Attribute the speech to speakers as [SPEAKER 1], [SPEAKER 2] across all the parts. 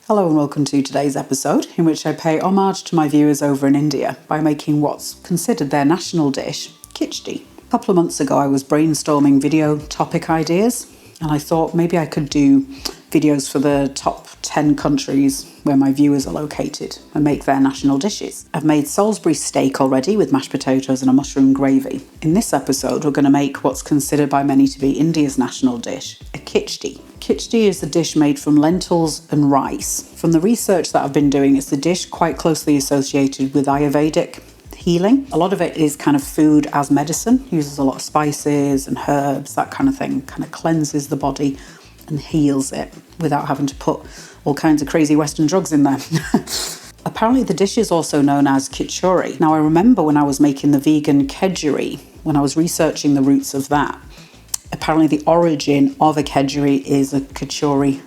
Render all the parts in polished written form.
[SPEAKER 1] Hello and welcome to today's episode, in which I pay homage to my viewers over in India by making what's considered their national dish, Khichdi. A couple of months ago I was brainstorming video topic ideas, and I thought maybe I could do videos for the top 10 countries where my viewers are located and make their national dishes. I've made Salisbury steak already with mashed potatoes and a mushroom gravy. In this episode we're going to make what's considered by many to be India's national dish, a Khichdi. Khichdi is a dish made from lentils and rice. From the research that I've been doing, it's a dish quite closely associated with Ayurvedic healing. A lot of it is kind of food as medicine, uses a lot of spices and herbs, that kind of thing, kind of cleanses the body and heals it without having to put all kinds of crazy Western drugs in there. Apparently the dish is also known as khichdi. Now I remember when I was making the vegan kedgeree, when I was researching the roots of that, apparently the origin of a kedgeree is a khichdi.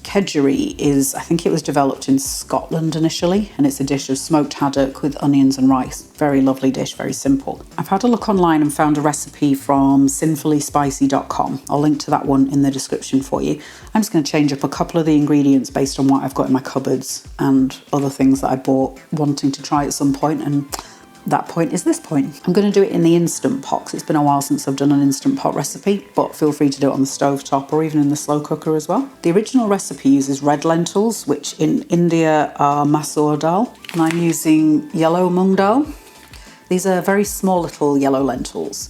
[SPEAKER 1] Kedgeree is, I think it was developed in Scotland initially, and it's a dish of smoked haddock with onions and rice. Very lovely dish, very simple. I've had a look online and found a recipe from sinfullyspicy.com. I'll link to that one in the description for you. I'm just going to change up a couple of the ingredients based on what I've got in my cupboards and other things that I bought wanting to try at some point, and that point is this point. I'm going to do it in the Instant Pot because it's been a while since I've done an Instant Pot recipe, but feel free to do it on the stove top or even in the slow cooker as well. The original recipe uses red lentils, which in India are masoor dal, and I'm using yellow mung dal. These are very small little yellow lentils.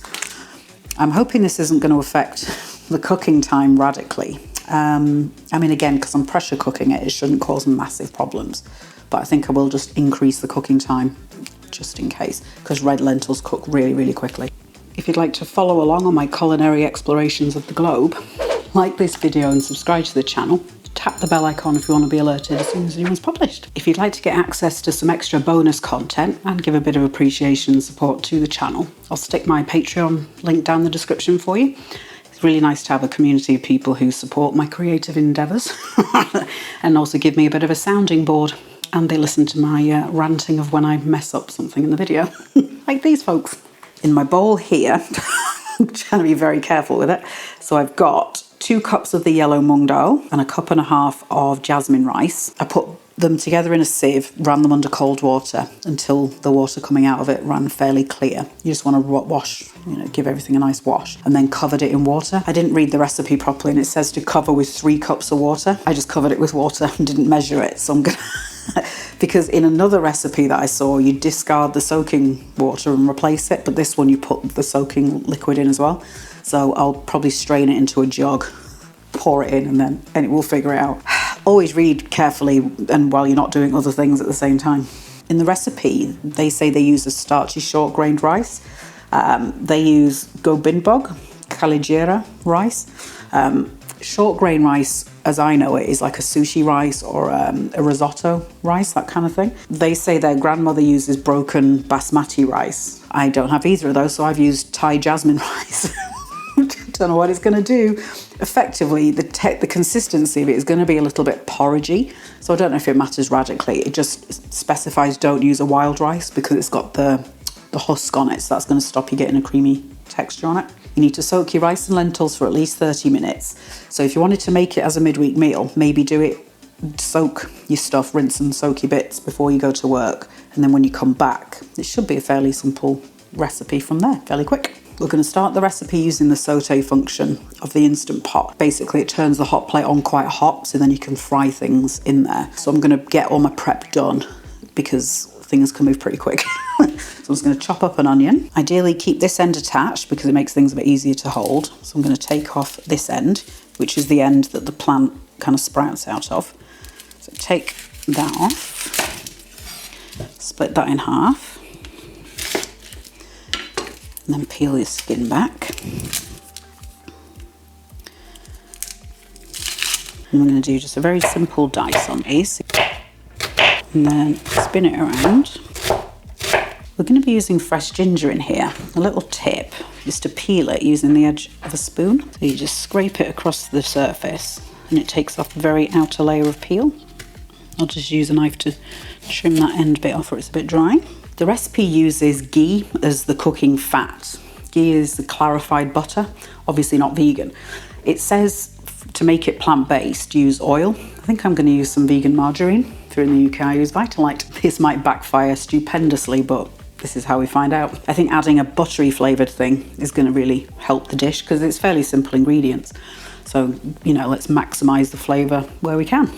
[SPEAKER 1] I'm hoping this isn't going to affect the cooking time radically. Again, because I'm pressure cooking it shouldn't cause massive problems, but I think I will just increase the cooking time just in case, because red lentils cook really, really quickly. If you'd like to follow along on my culinary explorations of the globe, like this video and subscribe to the channel. Tap the bell icon if you want to be alerted as soon as a new one's published. If you'd like to get access to some extra bonus content and give a bit of appreciation and support to the channel, I'll stick my Patreon link down the description for you. It's really nice to have a community of people who support my creative endeavours and also give me a bit of a sounding board. And they listen to my ranting of when I mess up something in the video, like these folks. In my bowl here, I'm trying to be very careful with it. So I've got 2 cups of the yellow mung dal and a cup and a half of jasmine rice. I put them together in a sieve, ran them under cold water until the water coming out of it ran fairly clear. You just want to wash, give everything a nice wash, and then covered it in water. I didn't read the recipe properly and it says to cover with 3 cups of water. I just covered it with water and didn't measure it, so I'm gonna because in another recipe that I saw, you discard the soaking water and replace it, but this one you put the soaking liquid in as well. So I'll probably strain it into a jug, pour it in, and it will figure it out. Always read carefully and while you're not doing other things at the same time. In the recipe, they say they use a starchy short-grained rice. They use gobindbog, kalijira rice. Short grain rice, as I know it, is like a sushi rice or a risotto rice, that kind of thing. They say their grandmother uses broken basmati rice. I don't have either of those, so I've used Thai jasmine rice. Don't know what it's going to do. Effectively, the consistency of it is going to be a little bit porridgey, so I don't know if it matters radically. It just specifies don't use a wild rice because it's got the husk on it, so that's going to stop you getting a creamy texture on it. You need to soak your rice and lentils for at least 30 minutes. So if you wanted to make it as a midweek meal, maybe do it, soak your stuff, rinse and soak your bits before you go to work. And then when you come back, it should be a fairly simple recipe from there, fairly quick. We're going to start the recipe using the saute function of the Instant Pot. Basically, it turns the hot plate on quite hot, so then you can fry things in there. So I'm going to get all my prep done because things can move pretty quick. So I'm just going to chop up an onion. Ideally keep this end attached because it makes things a bit easier to hold. So I'm going to take off this end, which is the end that the plant kind of sprouts out of. So take that off, split that in half, and then peel your skin back. And I'm going to do just a very simple dice on these. And then spin it around. We're going to be using fresh ginger in here. A little tip is to peel it using the edge of a spoon. So you just scrape it across the surface and it takes off the very outer layer of peel. I'll just use a knife to trim that end bit off or it's a bit dry. The recipe uses ghee as the cooking fat. Ghee is the clarified butter, obviously not vegan. It says to make it plant-based, use oil. I think I'm going to use some vegan margarine. If you're in the UK, I use Vitalite. This might backfire stupendously, but this is how we find out. I think adding a buttery flavoured thing is going to really help the dish because it's fairly simple ingredients. So, you know, let's maximise the flavour where we can.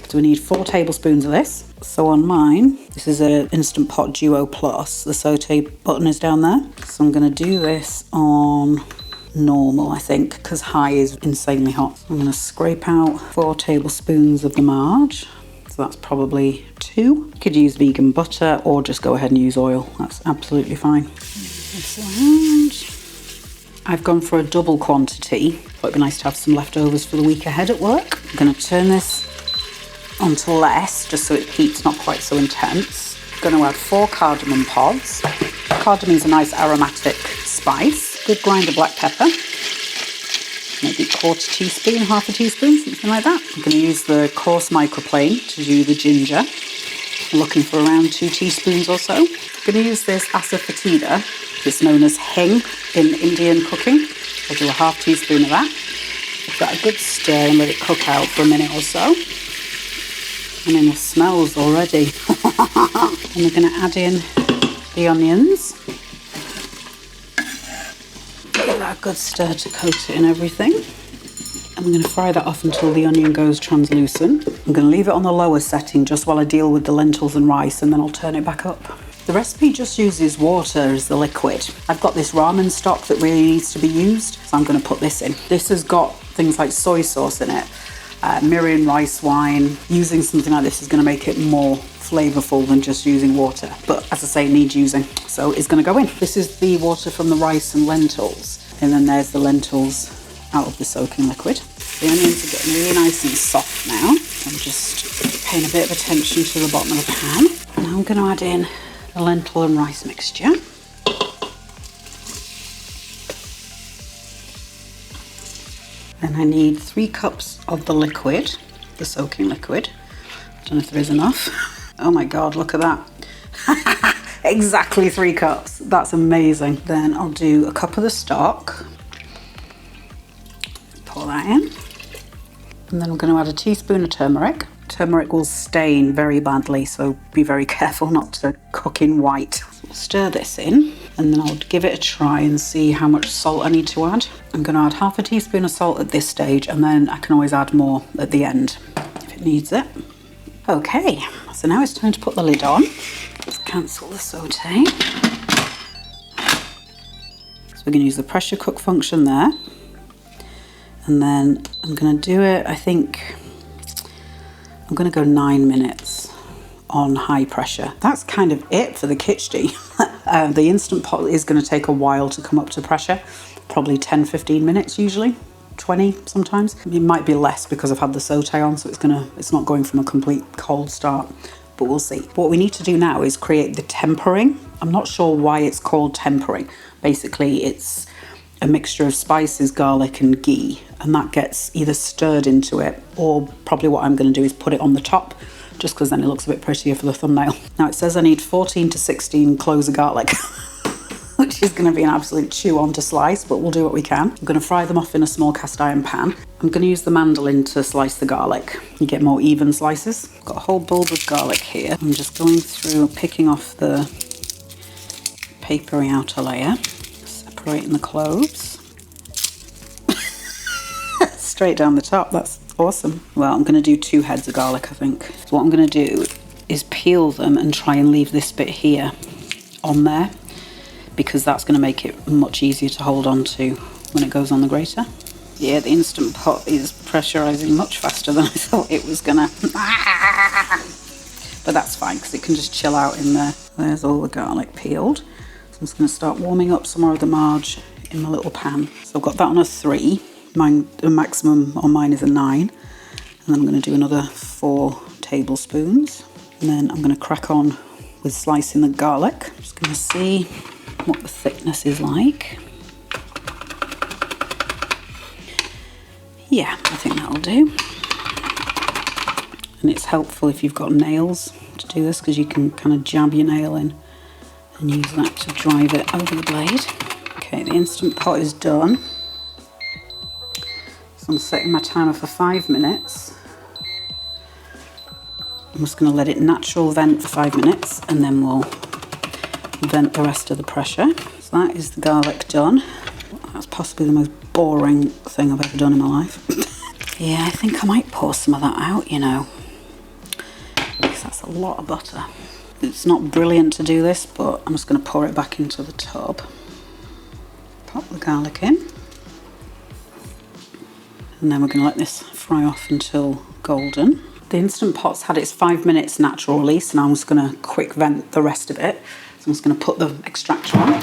[SPEAKER 1] So we need 4 tablespoons of this. So on mine, this is an Instant Pot Duo Plus. The saute button is down there. So I'm going to do this on normal, I think, because high is insanely hot. I'm going to scrape out 4 tablespoons of the marge. So that's probably 2. You could use vegan butter or just go ahead and use oil. That's absolutely fine. I've gone for a double quantity. Thought it'd be nice to have some leftovers for the week ahead at work. I'm going to turn this onto less, just so it heats not quite so intense. I'm going to add 4 cardamom pods. Cardamom is a nice aromatic spice. Good grind of black pepper. Maybe 1/4 teaspoon, 1/2 teaspoon, something like that. I'm going to use the coarse microplane to do the ginger. I'm looking for around 2 teaspoons or so. I'm going to use this asafoetida. It's known as hing in Indian cooking. I'll do a 1/2 teaspoon of that. Give that a good stir and let it cook out for a minute or so. I mean, the smells already. And we're going to add in the onions. Give that a good stir to coat it in everything. And we're going to fry that off until the onion goes translucent. I'm going to leave it on the lower setting just while I deal with the lentils and rice, and then I'll turn it back up. The recipe just uses water as the liquid. I've got this ramen stock that really needs to be used, so I'm going to put this in. This has got things like soy sauce in it, Miriam rice wine. Using something like this is going to make it more flavourful than just using water. But as I say, it needs using, so it's going to go in. This is the water from the rice and lentils, and then there's the lentils out of the soaking liquid. The onions are getting really nice and soft now. I'm just paying a bit of attention to the bottom of the pan. Now I'm going to add in the lentil and rice mixture. Then I need 3 cups of the liquid, the soaking liquid. I don't know if there is enough. Oh my God, look at that. Exactly 3 cups. That's amazing. Then I'll do a cup of the stock. Pour that in. And then I'm going to add a teaspoon of turmeric. Turmeric will stain very badly, so be very careful not to cook in white. We'll stir this in, and then I'll give it a try and see how much salt I need to add. I'm going to add 1/2 teaspoon of salt at this stage, and then I can always add more at the end if it needs it. Okay, so now it's time to put the lid on. Let's cancel the saute. So we're going to use the pressure cook function there. And then I'm going to do it, I think, I'm going to go 9 minutes on high pressure. That's kind of it for the khichdi. The Instant Pot is going to take a while to come up to pressure, probably 10-15 minutes usually, 20 sometimes. It might be less because I've had the saute on, so it's not going from a complete cold start, but we'll see. What we need to do now is create the tempering. I'm not sure why it's called tempering. Basically, it's a mixture of spices, garlic and ghee, and that gets either stirred into it, or probably what I'm going to do is put it on the top, just because then it looks a bit prettier for the thumbnail. Now it says I need 14 to 16 cloves of garlic, which is going to be an absolute chew on to slice, but we'll do what we can. I'm going to fry them off in a small cast iron pan. I'm going to use the mandolin to slice the garlic. You get more even slices. I've got a whole bulb of garlic here. I'm just going through, picking off the papery outer layer, separating the cloves. Straight down the top, that's awesome. Well, I'm going to do 2 heads of garlic, I think. So what I'm going to do is peel them and try and leave this bit here on there, because that's going to make it much easier to hold on to when it goes on the grater. Yeah, the Instant Pot is pressurizing much faster than I thought it was gonna. But that's fine, because it can just chill out in there. There's all the garlic peeled. So I'm just going to start warming up some more of the marge in my little pan. So I've got that on a 3. The maximum on mine is a 9. And then I'm going to do another 4 tablespoons. And then I'm going to crack on with slicing the garlic. I'm just going to see what the thickness is like. Yeah, I think that'll do. And it's helpful if you've got nails to do this, because you can kind of jab your nail in and use that to drive it over the blade. Okay, the Instant Pot is done. So I'm setting my timer for 5 minutes. I'm just going to let it natural vent for 5 minutes and then we'll vent the rest of the pressure. So that is the garlic done. That's possibly the most boring thing I've ever done in my life. Yeah, I think I might pour some of that out, you know, because that's a lot of butter. It's not brilliant to do this, but I'm just going to pour it back into the tub. Pop the garlic in. And then we're going to let this fry off until golden. The Instant Pot's had its 5 minutes natural release and I'm just going to quick vent the rest of it. So I'm just going to put the extractor on.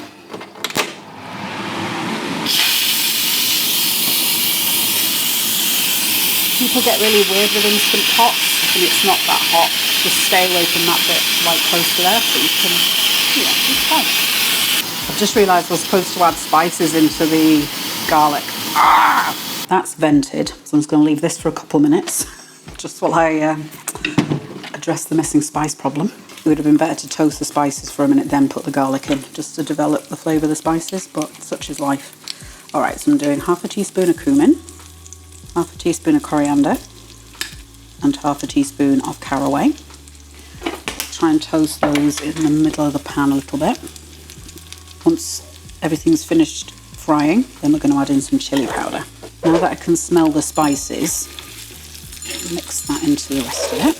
[SPEAKER 1] People get really weird with Instant Pots and it's not that hot. Just stay away from that bit right close to there so you can, it's fine. I've just realised we're supposed to add spices into the garlic. That's vented, so I'm just going to leave this for a couple minutes. Just while I address the missing spice problem. It would have been better to toast the spices for a minute, then put the garlic in, just to develop the flavour of the spices, but such is life. Alright, so I'm doing half a teaspoon of cumin, half a teaspoon of coriander, and half a teaspoon of caraway. Try and toast those in the middle of the pan a little bit. Once everything's finished frying, then we're going to add in some chilli powder. Now that I can smell the spices, mix that into the rest of it.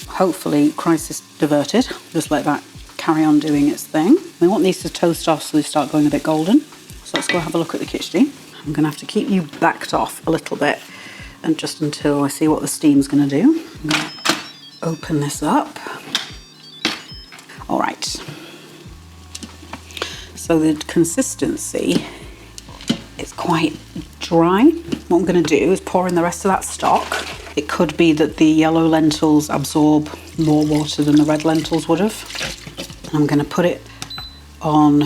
[SPEAKER 1] Hopefully, crisis diverted. Just let that carry on doing its thing. We want these to toast off so they start going a bit golden. So let's go have a look at the khichdi. I'm going to have to keep you backed off a little bit and just until I see what the steam's going to do. I'm going to open this up. All right. So the consistency is quite dry. What I'm going to do is pour in the rest of that stock. It could be that the yellow lentils absorb more water than the red lentils would have. And I'm going to put it on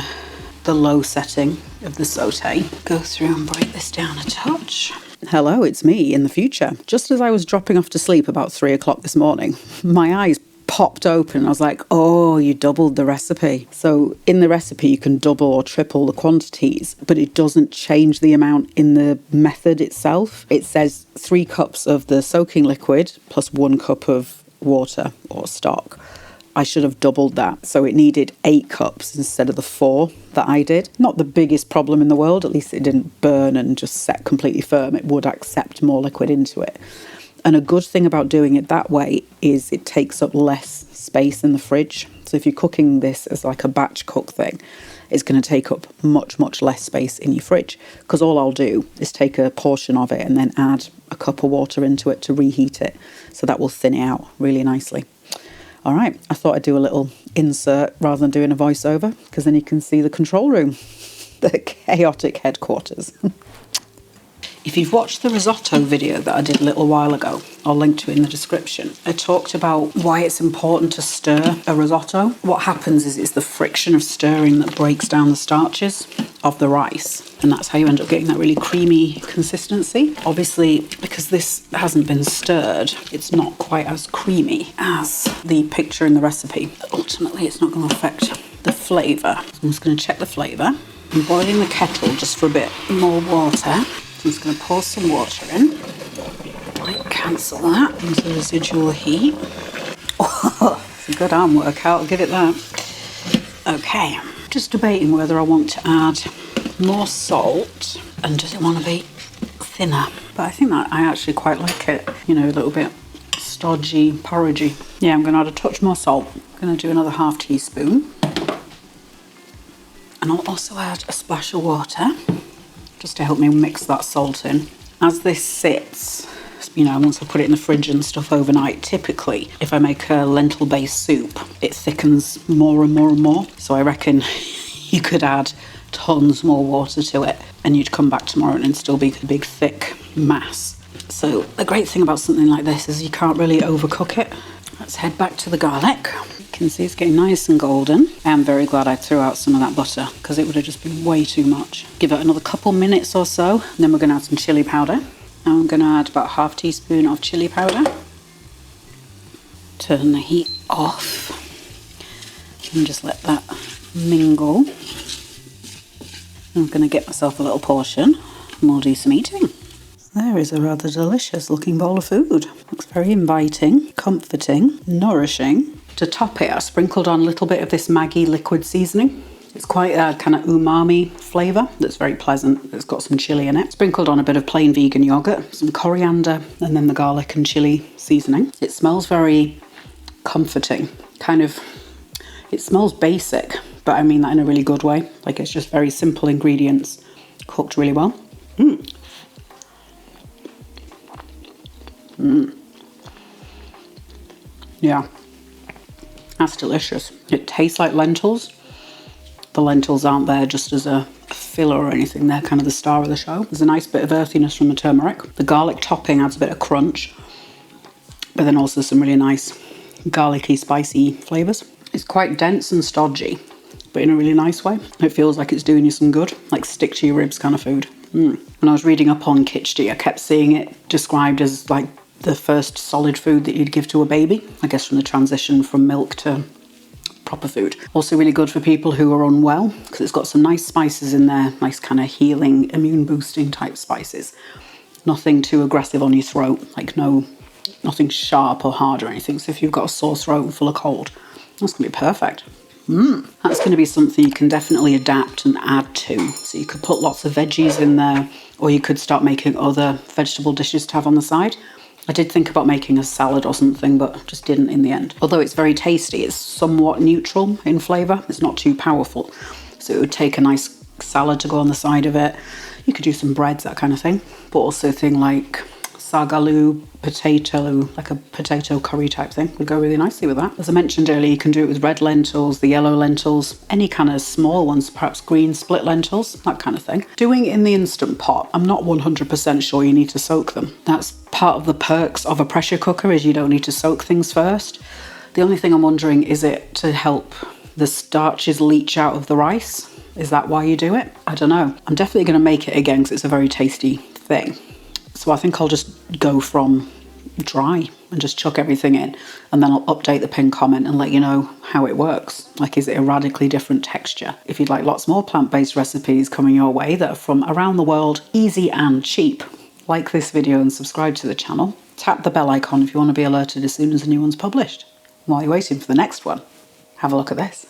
[SPEAKER 1] the low setting of the saute. Go through and break this down a touch. Hello, it's me in the future. Just as I was dropping off to sleep about 3 o'clock this morning, my eyes popped open. I was like, oh, you doubled the recipe. So in the recipe, you can double or triple the quantities, but it doesn't change the amount in the method itself. It says 3 cups of the soaking liquid plus 1 cup of water or stock. I should have doubled that. So it needed 8 cups instead of the 4 that I did. Not the biggest problem in the world. At least it didn't burn and just set completely firm. It would accept more liquid into it. And a good thing about doing it that way is it takes up less space in the fridge. So if you're cooking this as like a batch cook thing, it's going to take up much, much less space in your fridge. Because all I'll do is take a portion of it and then add a cup of water into it to reheat it. So that will thin it out really nicely. All right, I thought I'd do a little insert rather than doing a voiceover, because then you can see the control room, the chaotic headquarters. If you've watched the risotto video that I did a little while ago, I'll link to it in the description. I talked about why it's important to stir a risotto. What happens is it's the friction of stirring that breaks down the starches of the rice. And that's how you end up getting that really creamy consistency. Obviously, because this hasn't been stirred, it's not quite as creamy as the picture in the recipe. Ultimately, it's not going to affect the flavour. So I'm just going to check the flavour. I'm boiling the kettle just for a bit more water. I'm just going to pour some water in. Might cancel that into the residual heat. Oh, it's a good arm workout, I'll give it that. Okay, just debating whether I want to add more salt and does it want to be thinner. But I think that I actually quite like it, you know, a little bit stodgy, porridgey. Yeah, I'm going to add a touch more salt. I'm going to do another ½ teaspoon. And I'll also add a splash of water, just to help me mix that salt in. As this sits, you know, once I put it in the fridge and stuff overnight, typically, if I make a lentil-based soup, it thickens more and more and more. So I reckon you could add tons more water to it and you'd come back tomorrow and it'd still be a big, thick mass. So the great thing about something like this is you can't really overcook it. Let's head back to the garlic. You can see it's getting nice and golden. I am very glad I threw out some of that butter because it would have just been way too much. Give it another couple minutes or so, and then we're going to add some chili powder. Now I'm going to add about ½ teaspoon of chili powder. Turn the heat off and just let that mingle. I'm going to get myself a little portion and we'll do some eating. There is a rather delicious looking bowl of food. Looks very inviting, comforting, nourishing. To top it, I sprinkled on a little bit of this Maggi liquid seasoning. It's quite a kind of umami flavour that's very pleasant. It's got some chilli in it. Sprinkled on a bit of plain vegan yogurt, some coriander, and then the garlic and chilli seasoning. It smells very comforting. It smells basic, but I mean that in a really good way. Like, it's just very simple ingredients cooked really well. Yeah, that's delicious. It tastes like lentils. The lentils aren't there just as a filler or anything. They're kind of the star of the show. There's a nice bit of earthiness from the turmeric. The garlic topping adds a bit of crunch, but then also some really nice garlicky, spicy flavours. It's quite dense and stodgy, but in a really nice way. It feels like it's doing you some good, like stick to your ribs kind of food. When I was reading up on Khichdi, I kept seeing it described as like the first solid food that you'd give to a baby, I guess from the transition from milk to proper food. Also really good for people who are unwell, because it's got some nice spices in there, nice kind of healing, immune boosting type spices. Nothing too aggressive on your throat, like nothing sharp or hard or anything. So if you've got a sore throat and full of cold, that's gonna be perfect. That's going to be something you can definitely adapt and add to. So you could put lots of veggies in there, or you could start making other vegetable dishes to have on the side. I did think about making a salad or something, but just didn't in the end. Although it's very tasty, it's somewhat neutral in flavour. It's not too powerful. So it would take a nice salad to go on the side of it. You could do some breads, that kind of thing. But also a thing like sagaloo, potato, like a potato curry type thing, would go really nicely with that. As I mentioned earlier, you can do it with red lentils, the yellow lentils, any kind of small ones, perhaps green split lentils, that kind of thing. Doing it in the Instant Pot, I'm not 100% sure you need to soak them. That's part of the perks of a pressure cooker, is you don't need to soak things first. The only thing I'm wondering, is it to help the starches leach out of the rice? Is that why you do it? I don't know. I'm definitely going to make it again because it's a very tasty thing. So I think I'll just go from dry and just chuck everything in, and then I'll update the pinned comment and let you know how it works. Like, is it a radically different texture? If you'd like lots more plant-based recipes coming your way that are from around the world, easy and cheap, like this video and subscribe to the channel. Tap the bell icon if you want to be alerted as soon as a new one's published. While you're waiting for the next one, have a look at this.